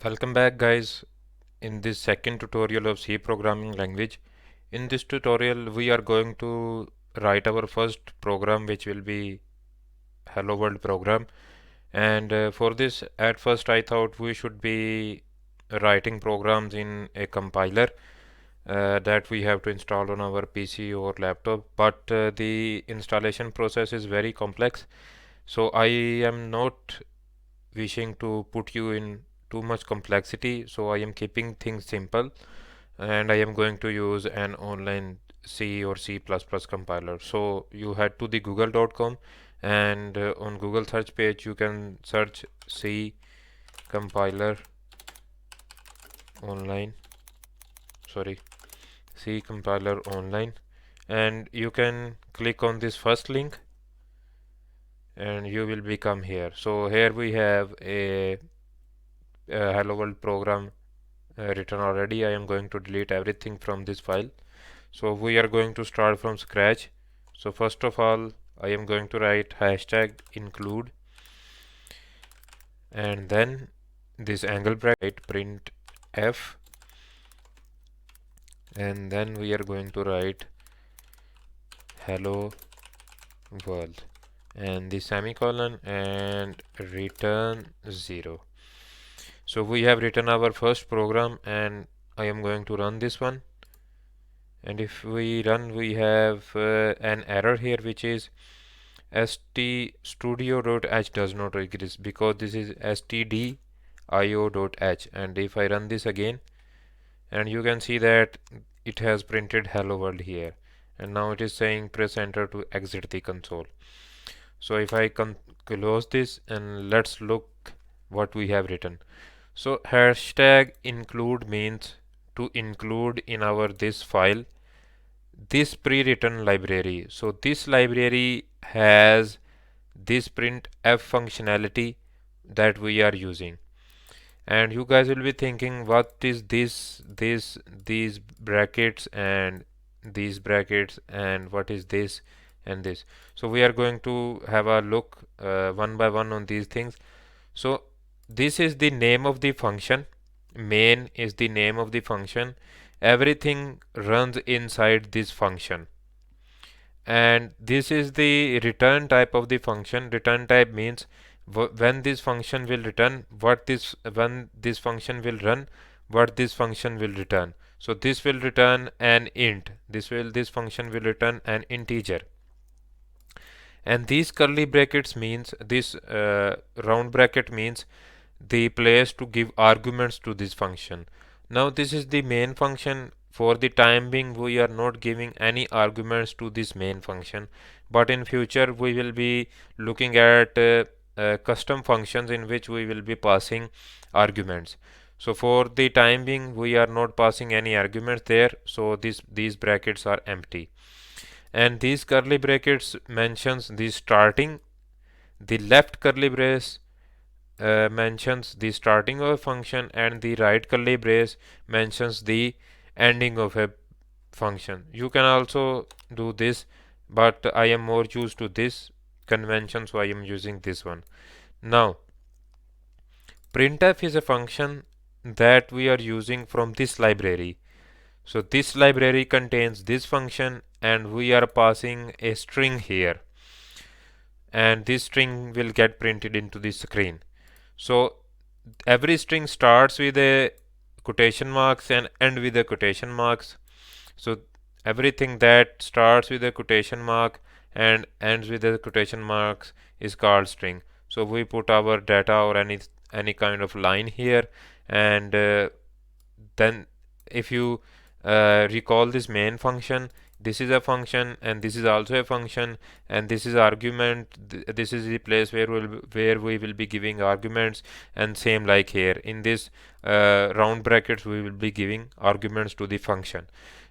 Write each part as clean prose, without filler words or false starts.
Welcome back, guys, in this second tutorial of C programming language. In this tutorial we are going to write our first program, which will be hello world program. And for this, at first I thought we should be writing programs in a compiler that we have to install on our PC or laptop, but the installation process is very complex, so I am not wishing to put you in too much complexity, so I am keeping things simple, and I am going to use an online C or C++ compiler. So you head to the google.com, and on Google search page you can search C compiler online, sorry, C compiler online, and you can click on this first link and you will become here. So here we have a hello world program written already. I am going to delete everything from this file. So we are going to start from scratch. So first of all, I am going to write hashtag include, and then this angle bracket printf, and then we are going to write hello world and the semicolon and return 0. So we have written our first program, and I am going to run this one. And if we run, we have an error here, which is ststudio.h does not exist, because this is stdio.h. and if I run this again, and you can see that it has printed hello world here, and now it is saying press enter to exit the console. So if I close this, and let's look what we have written. So hashtag include means to include in our this file this pre-written library. So this library has this printf functionality that we are using, and you guys will be thinking, what is these brackets and these brackets, and what is this and this? So we are going to have a look one by one on these things. So this is the name of the function. Main is the name of the function. Everything runs inside this function, and this is the return type of the function. Return type means when this function will return, when this function will run, what this function will return. So this will return an int. This function will return an integer, and these curly brackets means this round bracket means the place to give arguments to this function. Now this is the main function. For the time being, we are not giving any arguments to this main function, but in future we will be looking at custom functions in which we will be passing arguments. So for the time being, we are not passing any arguments there, so these brackets are empty, and these curly brackets mentions the starting. The left curly brace mentions the starting of a function, and the right curly brace mentions the ending of a function. You can also do this, but I am more used to this convention, so I am using this one. Now printf is a function that we are using from this library. So this library contains this function, and we are passing a string here, and this string will get printed into the screen. So every string starts with a quotation marks and end with a quotation marks. So everything that starts with a quotation mark and ends with a quotation marks is called string. So we put our data or any kind of line here, and then if you recall this main function, this is a function and this is also a function, and this is argument. This is the place where we will be giving arguments, and same like here in this round brackets we will be giving arguments to the function,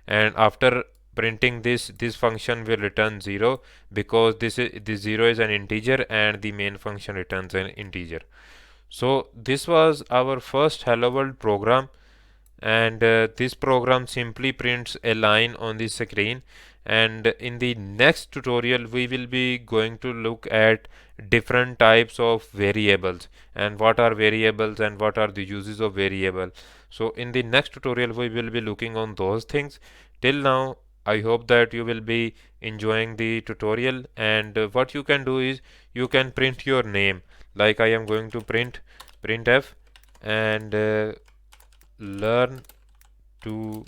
and after printing this function will return 0, because this 0 is an integer and the main function returns an integer. So this was our first hello world program, and this program simply prints a line on the screen, and in the next tutorial we will be going to look at different types of variables and what are variables and what are the uses of variable. So in the next tutorial we will be looking on those things. Till now I hope that you will be enjoying the tutorial, and what you can do is you can print your name, like I am going to printf and learn to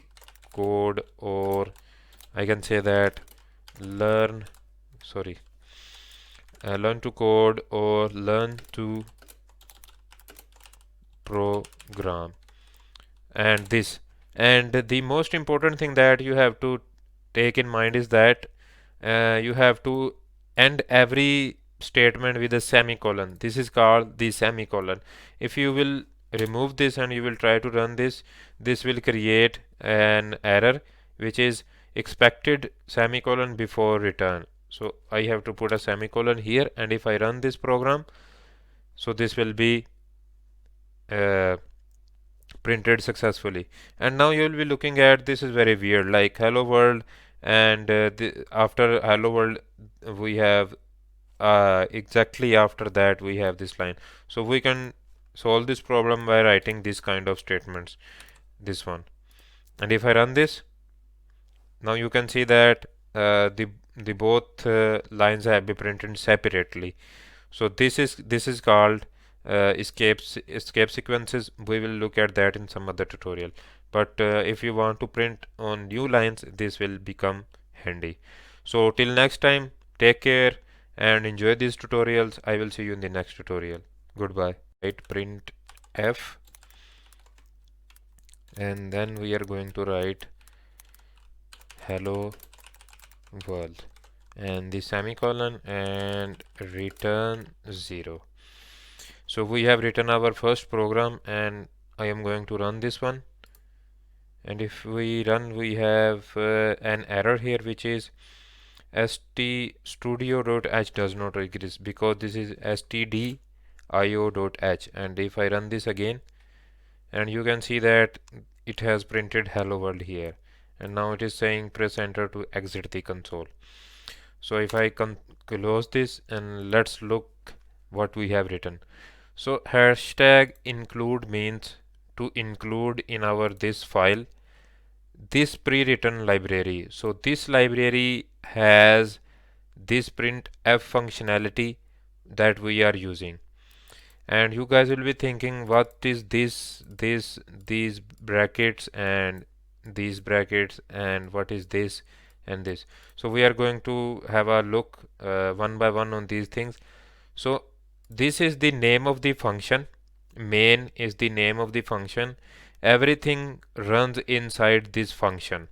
code, or I can say that learn sorry learn to code or learn to program, and this. And the most important thing that you have to take in mind is that you have to end every statement with a semicolon. This is called the semicolon. If you will remove this and you will try to run this, this will create an error which is expected semicolon before return. So I have to put a semicolon here, and if I run this program, so this will be uh, printed successfully. And now you will be looking at, this is very weird, like hello world, and after hello world we have exactly after that we have this line. So we can solve this problem by writing this kind of statements, this one. And if I run this, now you can see that the both lines have been printed separately. So this is called escape sequences. We will look at that in some other tutorial. But if you want to print on new lines, this will become handy. So till next time, take care and enjoy these tutorials. I will see you in the next tutorial. Goodbye. Write print f, and then we are going to write hello world and the semicolon and return 0. So we have written our first program, and I am going to run this one. And if we run, we have an error here which is ststudio.h does not exist, because this is stdio.h. And if I run this again, and you can see that it has printed hello world here, and now it is saying press enter to exit the console. So if I close this, and let's look what we have written. So hashtag include means to include in our this file this pre-written library. So this library has this printf functionality that we are using. And you guys will be thinking, what is these brackets and these brackets, and what is this and this? So we are going to have a look one by one on these things. So this is the name of the function. Main is the name of the function. Everything runs inside this function.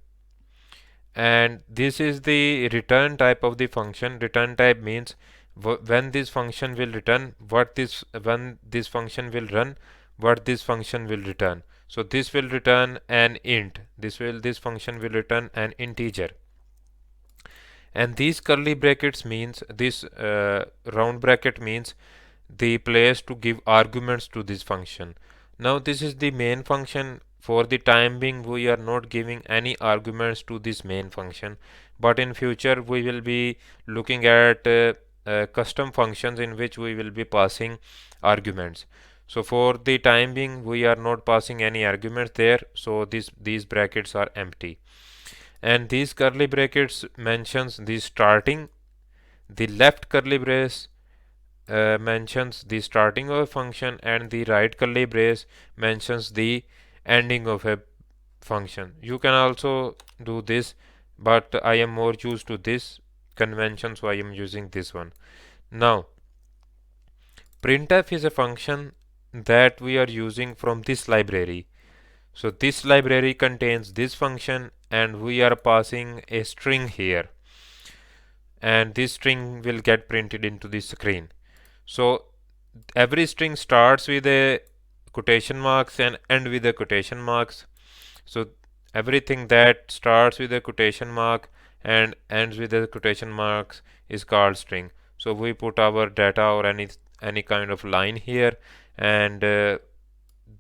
And this is the return type of the function. Return type means when this function will return, when this function will run, what this function will return. So this will return an int. This function will return an integer. And these curly brackets means, this round bracket means the place to give arguments to this function. Now this is the main function. For the time being we are not giving any arguments to this main function, but in future we will be looking at custom functions in which we will be passing arguments. So for the time being we are not passing any arguments there, so these brackets are empty. And these curly brackets mentions the starting. The left curly brace mentions the starting of a function, and the right curly brace mentions the ending of a function. You can also do this, but I am more used to this convention, so I am using this one. Now printf is a function that we are using from this library. So this library contains this function, and we are passing a string here, and this string will get printed into the screen. So every string starts with a quotation marks and end with a quotation marks. So everything that starts with a quotation mark and ends with a quotation marks is called string. So we put our data or any kind of line here, and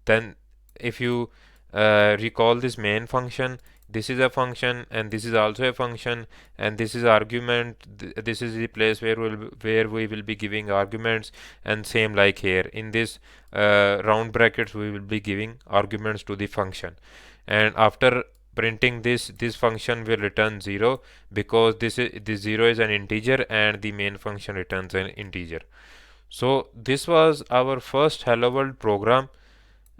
then if you recall this main function, this is a function and this is also a function, and this is argument. This is the place where we will be giving arguments, and same like here in this round brackets we will be giving arguments to the function. And after printing this function will return 0 because this 0 is an integer and the main function returns an integer. So this was our first hello world program,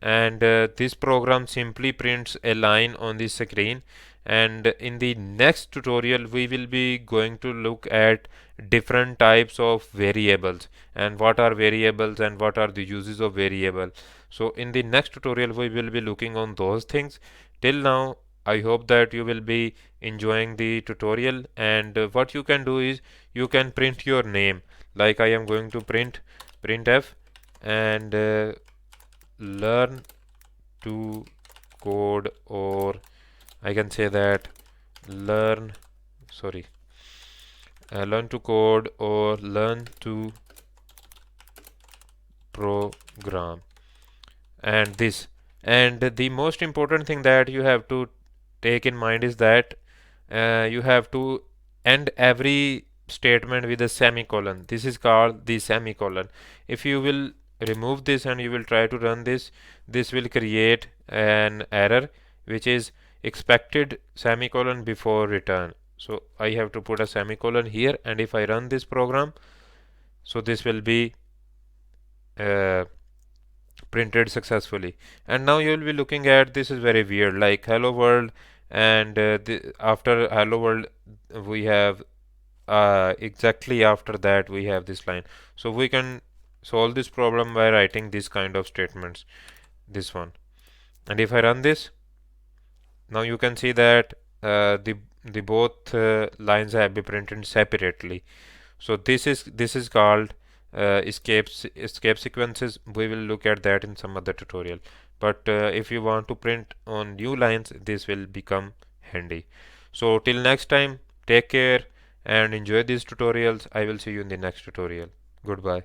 and this program simply prints a line on the screen. And in the next tutorial we will be going to look at different types of variables and what are variables and what are the uses of variable. So in the next tutorial we will be looking on those things. Till now I hope that you will be enjoying the tutorial, and what you can do is you can print your name, like I am going to printf and learn to code, or I can say that learn sorry learn to code or learn to program. And this, and the most important thing that you have to take in mind is that you have to end every statement with a semicolon. This is called the semicolon. If you will remove this and you will try to run this, this will create an error which is expected semicolon before return. So I have to put a semicolon here, and if I run this program, so this will be uh, printed successfully. And now you will be looking at, this is very weird, like hello world, and after hello world we have exactly after that we have this line. So we can solve this problem by writing this kind of statements, this one. And if I run this, now you can see that the both lines have been printed separately. So this is called escape sequences. We will look at that in some other tutorial. But if you want to print on new lines, this will become handy. So till next time, take care and enjoy these tutorials. I will see you in the next tutorial. Goodbye.